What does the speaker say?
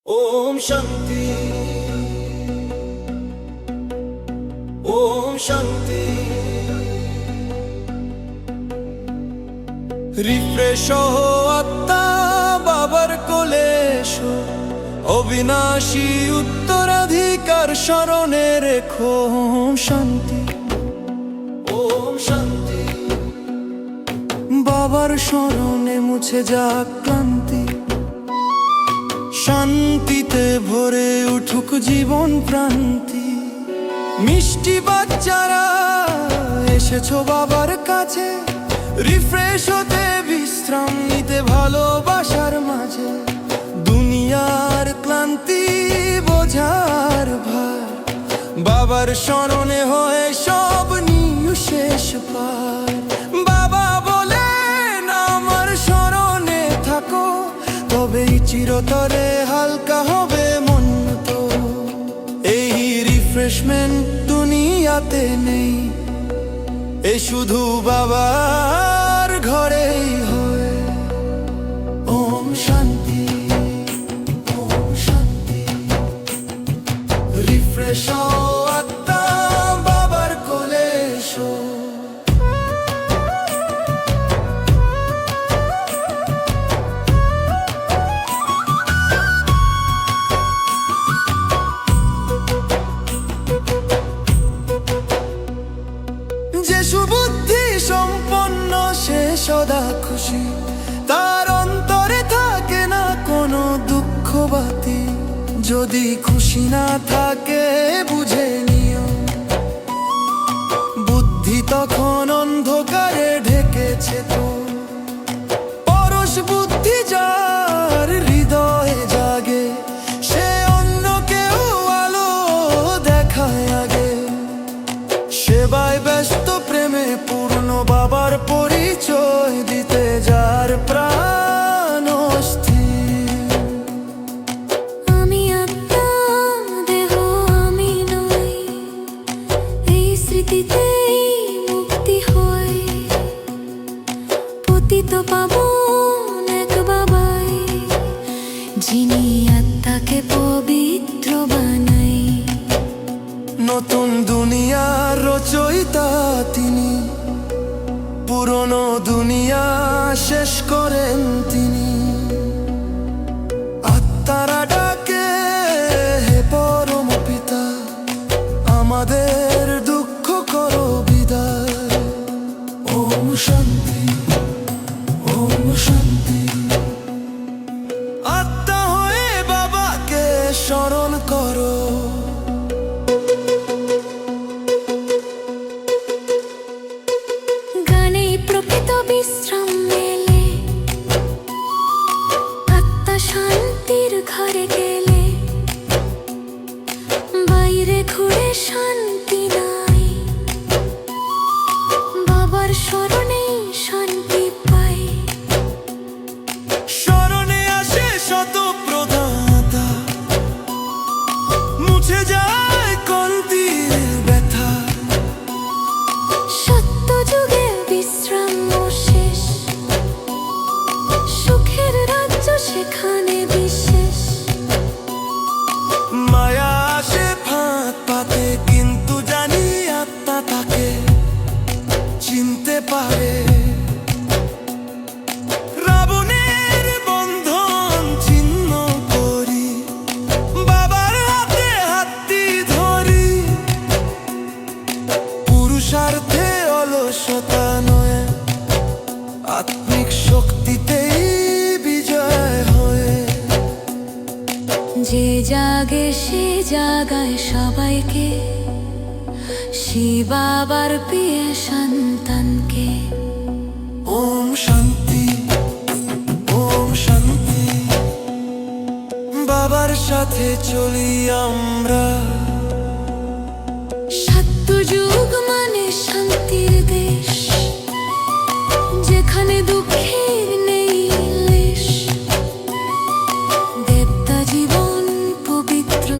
Om Shanti. Om Shanti. Refresh আত্মা বাবার কোলে এসো, অবিনাশী উত্তরাধিকার স্মরণে রেখো। ওম শান্তি। ওম শান্তি। বাবার স্মরণে মুছে যাক ক্লান্তি, শান্তিতে ভরে উঠুক জীবন প্রান্তি। মিষ্টি বাচ্চারা এসেছো বাবার কাছে, রিফ্রেশ হতে বিশ্রাম নিতে ভালোবাসার মাঝে। দুনিয়ার ক্লান্তি বোঝার ভার, বাবার স্মরণে হয়ে সব নিউ শেষ পার। বাবা বলেন আমার স্মরণে থাকো, তবেই চিরতরে হালকা হবে মন তো। এই রিফ্রেশমেন্ট দুনিয়াতে নেই, এ শুধু বাবার ঘরেই হয়। ওম শান্তি। ওম শান্তি। রিফ্রেশ আত্মা বাবার কোলে এসো। যে সুবুদ্ধি সম্পন্ন সে সদা খুশি, তার অন্তরে থাকে না কোনো দুঃখ বাতি। যদি খুশি না থাকে বুঝে নিও, বুদ্ধি তখন অন্ধকারে ঢেকেছে তো। পরশ বুদ্ধি যার হৃদয়ে জাগে, সে অন্য কেউ আলো দেখায় আগে। সেবায় ব্যস্ত প্রেমে পূর্ণ বাবার পরিচয় দিতে যার প্রাণ স্থির। আমি আত্মা, দেহ আমি নই, এই স্মৃতিতেই মুক্তি হয়। পতিত পাবন এক বাবাই, যিনি আত্মাকে পবিত্র বানাই। নতুন দুনিয়ার রচয়িতা তিনি, পুরনো দুনিয়া শেষ করেন তিনি। আত্মারা ডাকে হে পরম পিতা, আমাদের দুঃখ করো বিদায়। ওম শান্তি। ওম শান্তি। আত্মা হয়ে বাবাকে স্মরণ করো। গানে প্রকৃত বিশ্রাম মেলে, আত্মা শান্তির ঘরে গেলে। বাইরে ঘুরে শান্তি নাই, বাবার স্মরণে শান্তি পাই। স্মরণে আসে শত প্রদাতা, মুছে যায় কন্তির ব্যথা। সত্য যুগে বিশ্রাম শেষ, সুখের রাজ্য সেখানে বিশেষ। মায়া আসে ফাঁক পাতে, কিন্তু জানি আত্মা তাকে চিনতে পারে। রাবণের বন্ধন ছিন্ন করি, বাবার হাতে হাতটি ধরি। পুরুষার্থে অলসতা নয়, আত্মিক শক্তিতেই বিজয় হয়। যে জাগে সে জাগায় সবাইকে, শিব বাবার প্রিয় সন্তানকে। ওম শান্তি। ওম শান্তি। বাবার সাথে চলি আমরা। সত্য